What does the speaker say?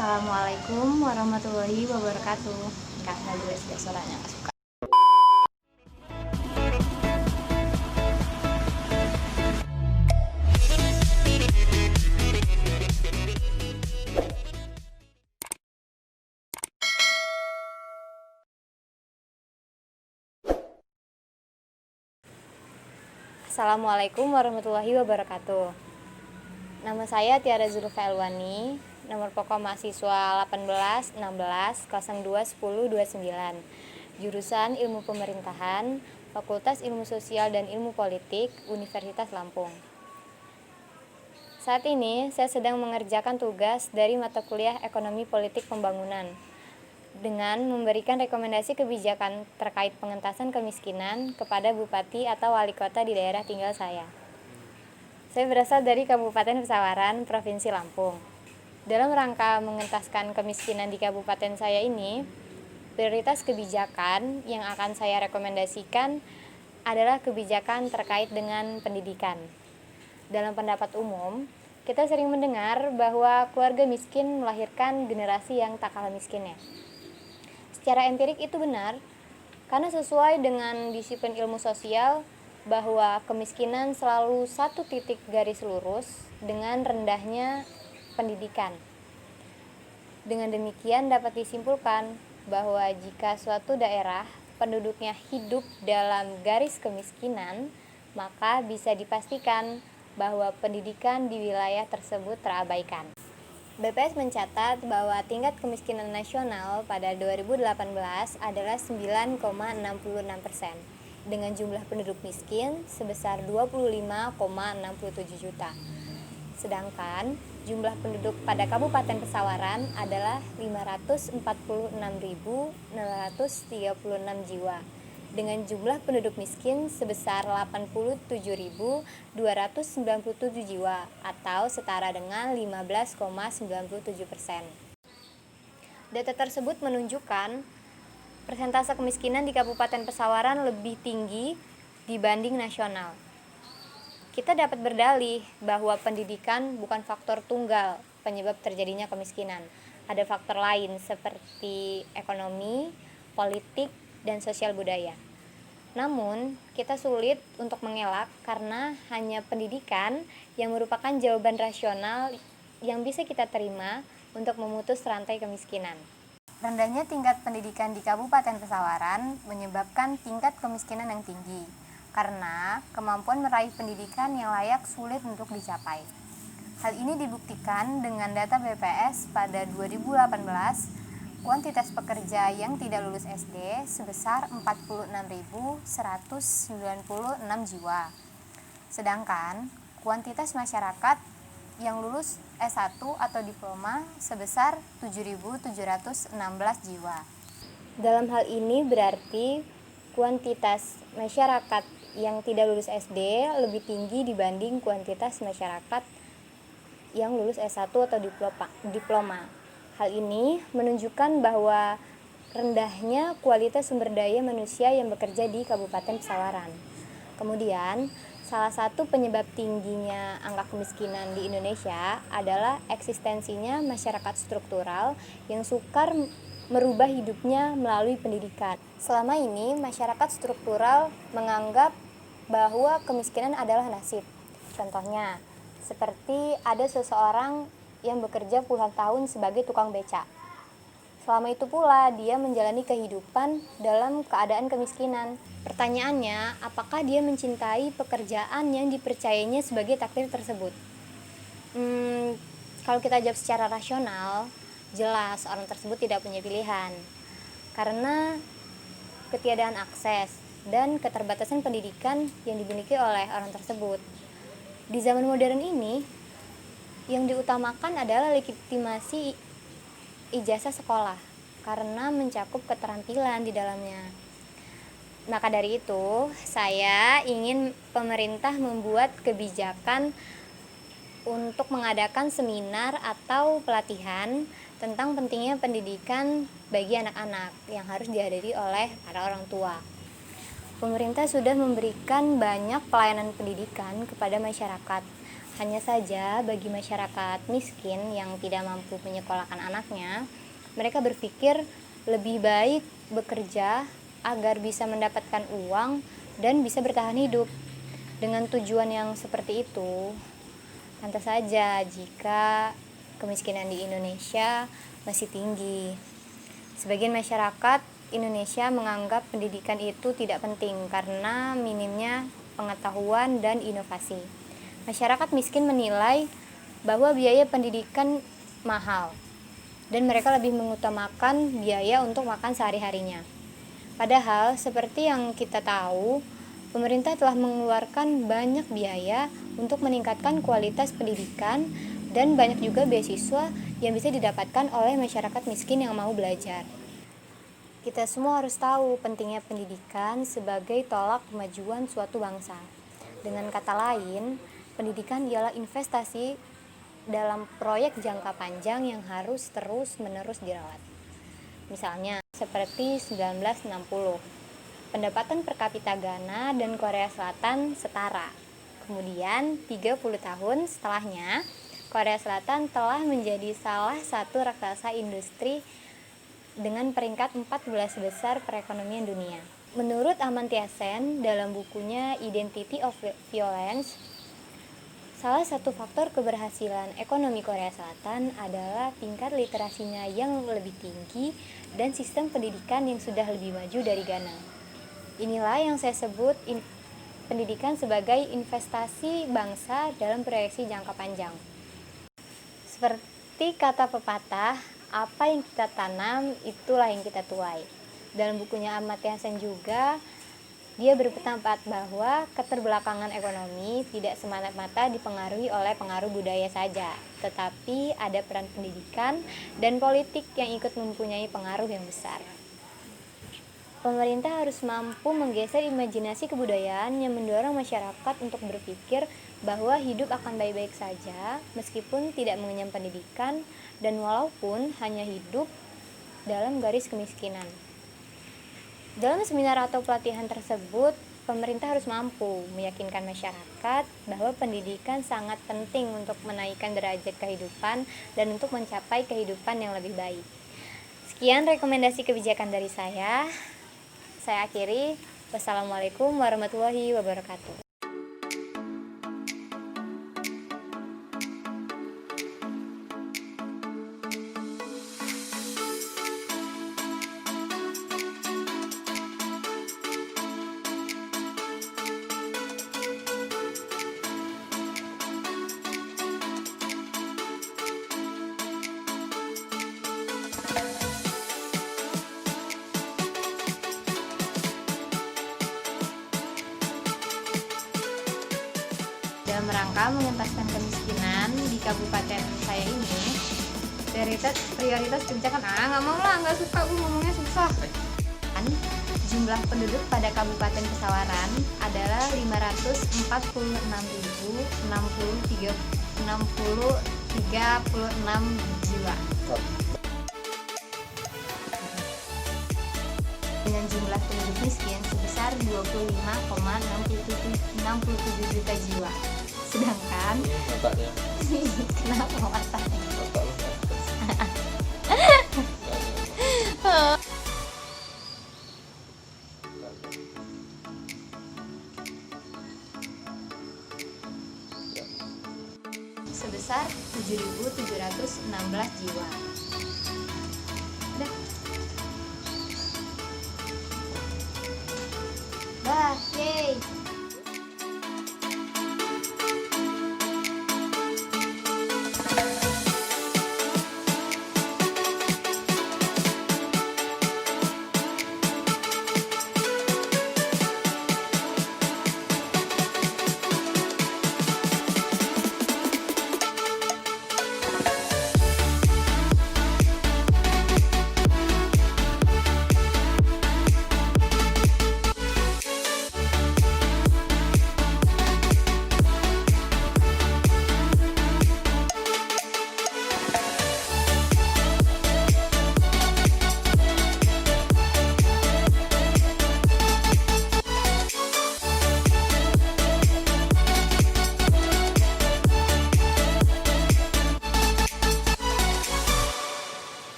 Assalamualaikum warahmatullahi wabarakatuh. Karena juga sudah suaranya nggak suka. Assalamualaikum warahmatullahi wabarakatuh. Nama saya Tiara Zulfa Elwani, nomor pokok mahasiswa 18 16 02 10 29. Jurusan Ilmu Pemerintahan, Fakultas Ilmu Sosial dan Ilmu Politik, Universitas Lampung. Saat ini saya sedang mengerjakan tugas dari mata kuliah Ekonomi Politik Pembangunan dengan memberikan rekomendasi kebijakan terkait pengentasan kemiskinan kepada bupati atau wali kota di daerah tinggal saya. Saya berasal dari Kabupaten Pesawaran, Provinsi Lampung. Dalam rangka mengentaskan kemiskinan di kabupaten saya ini, prioritas kebijakan yang akan saya rekomendasikan adalah kebijakan terkait dengan pendidikan. Dalam pendapat umum, kita sering mendengar bahwa keluarga miskin melahirkan generasi yang tak kalah miskinnya. Secara empirik itu benar, karena sesuai dengan disiplin ilmu sosial bahwa kemiskinan selalu satu titik garis lurus dengan rendahnya pendidikan. Dengan demikian dapat disimpulkan bahwa jika suatu daerah penduduknya hidup dalam garis kemiskinan, maka bisa dipastikan bahwa pendidikan di wilayah tersebut terabaikan. BPS mencatat bahwa tingkat kemiskinan nasional pada 2018 adalah 9,66% dengan jumlah penduduk miskin sebesar 25,67 juta. Sedangkan jumlah penduduk pada Kabupaten Pesawaran adalah 546.636 jiwa dengan jumlah penduduk miskin sebesar 87.297 jiwa atau setara dengan 15,97%. Data tersebut menunjukkan persentase kemiskinan di Kabupaten Pesawaran lebih tinggi dibanding nasional. Kita dapat berdalih bahwa pendidikan bukan faktor tunggal penyebab terjadinya kemiskinan. Ada faktor lain seperti ekonomi, politik, dan sosial budaya. Namun, kita sulit untuk mengelak karena hanya pendidikan yang merupakan jawaban rasional yang bisa kita terima untuk memutus rantai kemiskinan. Rendahnya tingkat pendidikan di Kabupaten Pesawaran menyebabkan tingkat kemiskinan yang tinggi, karena kemampuan meraih pendidikan yang layak sulit untuk dicapai. Hal ini dibuktikan dengan data BPS pada 2018, kuantitas pekerja yang tidak lulus SD sebesar 46.196 jiwa. Sedangkan kuantitas masyarakat yang lulus S1 atau diploma sebesar 7.716 jiwa. Dalam hal ini berarti kuantitas masyarakat yang tidak lulus SD lebih tinggi dibanding kuantitas masyarakat yang lulus S1 atau diploma. Hal ini menunjukkan bahwa rendahnya kualitas sumber daya manusia yang bekerja di Kabupaten Pesawaran. Kemudian, salah satu penyebab tingginya angka kemiskinan di Indonesia adalah eksistensinya masyarakat struktural yang sukar merubah hidupnya melalui pendidikan. Selama ini, masyarakat struktural menganggap bahwa kemiskinan adalah nasib. Contohnya, seperti ada seseorang yang bekerja puluhan tahun sebagai tukang beca. Selama itu pula dia menjalani kehidupan dalam keadaan kemiskinan. Pertanyaannya, apakah dia mencintai pekerjaan yang dipercayainya sebagai takdir tersebut? Kalau kita jawab secara rasional, jelas orang tersebut tidak punya pilihan. Karena ketiadaan akses dan keterbatasan pendidikan yang dimiliki oleh orang tersebut. Di zaman modern ini, yang diutamakan adalah legitimasi ijazah sekolah karena mencakup keterampilan di dalamnya. Maka dari itu, saya ingin pemerintah membuat kebijakan untuk mengadakan seminar atau pelatihan tentang pentingnya pendidikan bagi anak-anak yang harus dihadiri oleh para orang tua. Pemerintah sudah memberikan banyak pelayanan pendidikan kepada masyarakat. Hanya saja bagi masyarakat miskin yang tidak mampu menyekolahkan anaknya, mereka berpikir lebih baik bekerja agar bisa mendapatkan uang dan bisa bertahan hidup. Dengan tujuan yang seperti itu, pantas saja jika kemiskinan di Indonesia masih tinggi. Sebagian masyarakat Indonesia menganggap pendidikan itu tidak penting karena minimnya pengetahuan dan inovasi. Masyarakat miskin menilai bahwa biaya pendidikan mahal dan mereka lebih mengutamakan biaya untuk makan sehari-harinya. Padahal seperti yang kita tahu, pemerintah telah mengeluarkan banyak biaya untuk meningkatkan kualitas pendidikan dan banyak juga beasiswa yang bisa didapatkan oleh masyarakat miskin yang mau belajar. Kita semua harus tahu pentingnya pendidikan sebagai tolak kemajuan suatu bangsa. Dengan kata lain, pendidikan ialah investasi dalam proyek jangka panjang yang harus terus-menerus dirawat. Misalnya, seperti 1960, pendapatan per kapita Ghana dan Korea Selatan setara. Kemudian, 30 tahun setelahnya, Korea Selatan telah menjadi salah satu raksasa industri dengan peringkat 14 besar perekonomian dunia. Menurut Amartya Sen dalam bukunya Identity of Violence, salah satu faktor keberhasilan ekonomi Korea Selatan adalah tingkat literasinya yang lebih tinggi dan sistem pendidikan yang sudah lebih maju dari Ghana. Inilah yang saya sebut pendidikan sebagai investasi bangsa dalam proyeksi jangka panjang. Seperti kata pepatah, apa yang kita tanam, itulah yang kita tuai. Dalam bukunya Amartya Sen juga, dia berpendapat bahwa keterbelakangan ekonomi tidak semata-mata dipengaruhi oleh pengaruh budaya saja, tetapi ada peran pendidikan dan politik yang ikut mempunyai pengaruh yang besar. Pemerintah harus mampu menggeser imajinasi kebudayaan yang mendorong masyarakat untuk berpikir bahwa hidup akan baik-baik saja meskipun tidak mengenyam pendidikan dan walaupun hanya hidup dalam garis kemiskinan. Dalam seminar atau pelatihan tersebut, pemerintah harus mampu meyakinkan masyarakat bahwa pendidikan sangat penting untuk menaikkan derajat kehidupan dan untuk mencapai kehidupan yang lebih baik. Sekian rekomendasi kebijakan dari saya. Saya akhiri. Wassalamualaikum warahmatullahi wabarakatuh. Dalam rangka mengentaskan kemiskinan di kabupaten saya ini, prioritas kebijakan nggak suka ngomongnya susah. Jumlah penduduk pada Kabupaten Pesawaran adalah 546.036 jiwa. Dengan jumlah penduduk miskin sebesar 25,67 juta jiwa. Sedangkan kenapa matanya? Sebesar 7.716 jiwa. Dah, yeay.